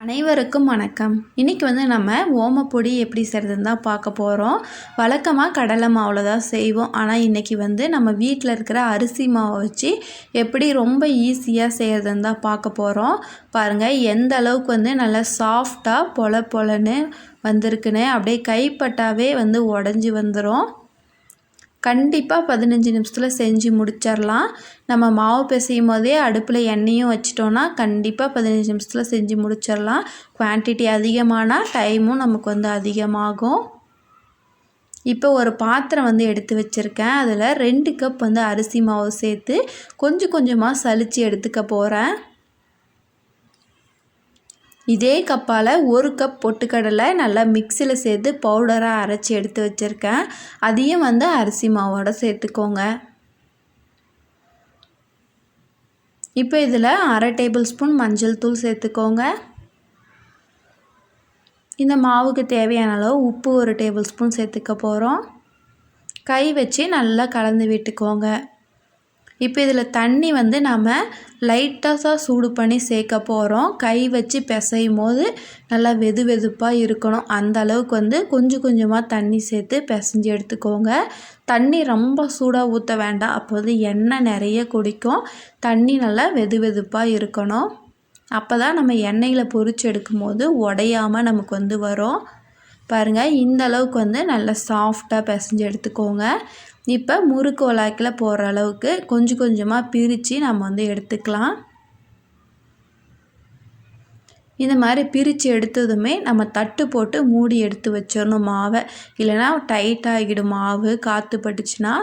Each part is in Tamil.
அனைவருக்கும் வணக்கம். இன்றைக்கி நம்ம ஓமப்பொடி எப்படி செய்கிறதுன்னு தான் பார்க்க போகிறோம். வழக்கமாக கடலை மாவில் தான் செய்வோம். ஆனால் இன்றைக்கி நம்ம வீட்டில் இருக்கிற அரிசி மாவை வச்சு எப்படி ரொம்ப ஈஸியாக செய்கிறதுன்னு தான் பார்க்க போகிறோம். பாருங்கள் எந்த அளவுக்கு நல்லா சாஃப்டாக பொல பொலன்னு வந்திருக்குன்னு. அப்படியே கைப்பட்டாவே உடஞ்சி வந்துடும். கண்டிப்பாக 15 நிமிஷத்தில் செஞ்சு முடிச்சிடலாம். நம்ம மாவு பிசையும் போதே அடுப்பில் எண்ணெயும் வச்சிட்டோன்னா கண்டிப்பாக 15 நிமிஷத்தில் செஞ்சு முடிச்சிடலாம். குவான்டிட்டி அதிகமானால் டைமும் நமக்கு அதிகமாகும். இப்போ ஒரு பாத்திரம் எடுத்து வச்சுருக்கேன். அதில் 2 கப் அரிசி மாவு சேர்த்து கொஞ்சம் கொஞ்சமாக சலித்து எடுத்துக்க போகிறேன். இதே கப்பால் 1 கப் பொட்டுக்கடலை நல்லா மிக்சியில் சேர்த்து பவுடராக அரைச்சி எடுத்து வச்சுருக்கேன். அதையும் அரிசி மாவோடு சேர்த்துக்கோங்க. இப்போ இதில் 1/2 டேபிள் ஸ்பூன் மஞ்சள் தூள் சேர்த்துக்கோங்க. இந்த மாவுக்கு தேவையான அளவு உப்பு 1 டேபிள் ஸ்பூன் சேர்த்துக்க போகிறோம். கை வச்சு நல்லா கலந்து விட்டுக்கோங்க. இப்போ இதில் தண்ணி நம்ம லைட்டாக சூடு பண்ணி சேர்க்க போகிறோம். கை வச்சு பிசையும் போது நல்லா வெது வெதுப்பாக இருக்கணும். அந்த அளவுக்கு கொஞ்சம் கொஞ்சமாக தண்ணி சேர்த்து பிசைஞ்சு எடுத்துக்கோங்க. தண்ணி ரொம்ப சூடாக ஊற்ற வேண்டாம். அப்போ எண்ணெய் நிறைய குடிக்கும். தண்ணி நல்லா வெது வெதுப்பாக இருக்கணும். அப்போ தான் நம்ம எண்ணெயில் பொரிச்சு எடுக்கும் போது உடையாமல் நமக்கு வரும். பாருங்கள் இந்த அளவுக்கு நல்லா சாஃப்டாக பிசைஞ்சு எடுத்துக்கோங்க. இப்போ முறுக்கு உலாக்கில் போடுற அளவுக்கு கொஞ்சம் கொஞ்சமாக பிரித்து நம்ம எடுத்துக்கலாம். இந்த மாதிரி பிரித்து எடுத்ததுமே நம்ம தட்டு போட்டு மூடி எடுத்து வச்சிடணும் மாவை. இல்லைனா டைட் ஆகிடும் மாவு. காற்று பட்டுச்சுன்னா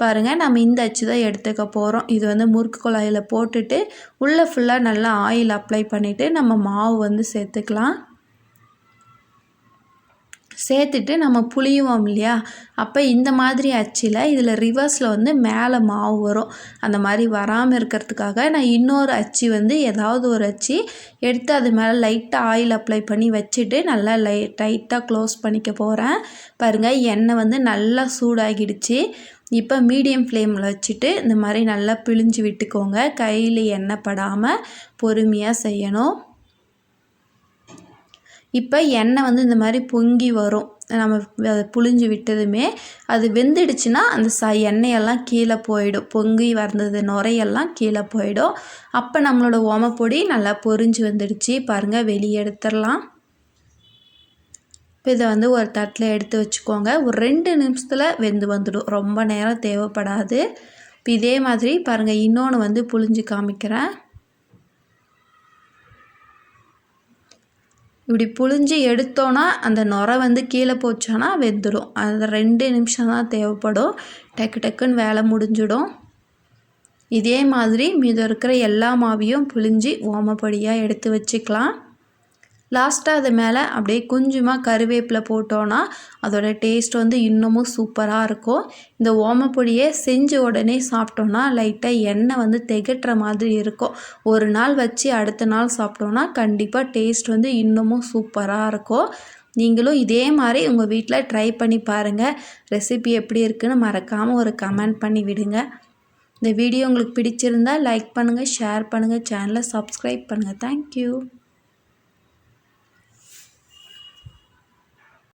பாருங்கள் நம்ம இந்த அச்சு தான் எடுத்துக்க போகிறோம். இது முறுக்கு குழாயில் போட்டுட்டு உள்ளே ஃபுல்லாக நல்லா ஆயில் அப்ளை பண்ணிவிட்டு நம்ம மாவு சேர்த்துக்கலாம். சேர்த்துட்டு நம்ம புளியுவோம் இல்லையா, அப்போ இந்த மாதிரி அச்சில் இதில் ரிவர்ஸில் மேலே மாவு வரும். அந்த மாதிரி வராமல் இருக்கிறதுக்காக நான் இன்னொரு அச்சு ஏதாவது ஒரு அச்சு எடுத்து அது மேலே லைட்டாக ஆயில் அப்ளை பண்ணி வச்சுட்டு நல்லா டைட்டாக க்ளோஸ் பண்ணிக்க போகிறேன். பாருங்கள் எண்ணெய் நல்லா சூடாகிடுச்சு. இப்போ மீடியம் ஃப்ளேமில் வச்சுட்டு இந்த மாதிரி நல்லா பிழிஞ்சு விட்டுக்கோங்க. கையில் எண்ணெய் படாமல் பொறுமையாக செய்யணும். இப்போ எண்ணெய் இந்த மாதிரி பொங்கி வரும். நம்ம புழிஞ்சு விட்டதுமே அது வெந்துடுச்சுன்னா அந்த எண்ணெயெல்லாம் கீழே போயிடும். பொங்கி வந்தது நுரையெல்லாம் கீழே போயிடும். அப்போ நம்மளோட ஓமப்பொடி நல்லா பொரிஞ்சு வந்துடுச்சு. பாருங்கள் வெளியே எடுத்துடலாம். இப்போ இதை ஒரு தட்டில் எடுத்து வச்சுக்கோங்க. ஒரு 2 நிமிஷத்தில் வெந்து வந்துடும். ரொம்ப நேரம் தேவைப்படாது. இப்போ இதே மாதிரி பாருங்கள் இன்னொன்று புழிஞ்சு காமிக்கிறேன். இப்படி புழிஞ்சு எடுத்தோன்னா அந்த நுரை கீழே போச்சானா வெந்துடும். அது 2 நிமிஷம் தான் தேவைப்படும். டக்கு டக்குன்னு வேலை முடிஞ்சிடும். இதே மாதிரி மீதம் இருக்கிற எல்லா மாவையும் புழிஞ்சு ஓமப்பொடியாக எடுத்து வச்சுக்கலாம். லாஸ்ட்டாக அது மேலே அப்படியே கொஞ்சமாக கருவேப்பிலை போட்டோன்னா அதோட டேஸ்ட் இன்னமும் சூப்பராக இருக்கும். இந்த ஓமப்பொடியை செஞ்ச உடனே சாப்பிட்டோன்னா லைட்டாக எண்ணெய் திகட்டுற மாதிரி இருக்கும். ஒரு நாள் வச்சு அடுத்த நாள் சாப்பிட்டோன்னா கண்டிப்பாக டேஸ்ட் இன்னமும் சூப்பராக இருக்கும். நீங்களும் இதே மாதிரி உங்கள் வீட்டில் ட்ரை பண்ணி பாருங்கள். ரெசிபி எப்படி இருக்குன்னு மறக்காமல் ஒரு கமெண்ட் பண்ணி விடுங்க. இந்த வீடியோ உங்களுக்கு பிடிச்சிருந்தால் லைக் பண்ணுங்கள், ஷேர் பண்ணுங்கள், சேனலை சப்ஸ்கிரைப் பண்ணுங்கள். தேங்க்யூ.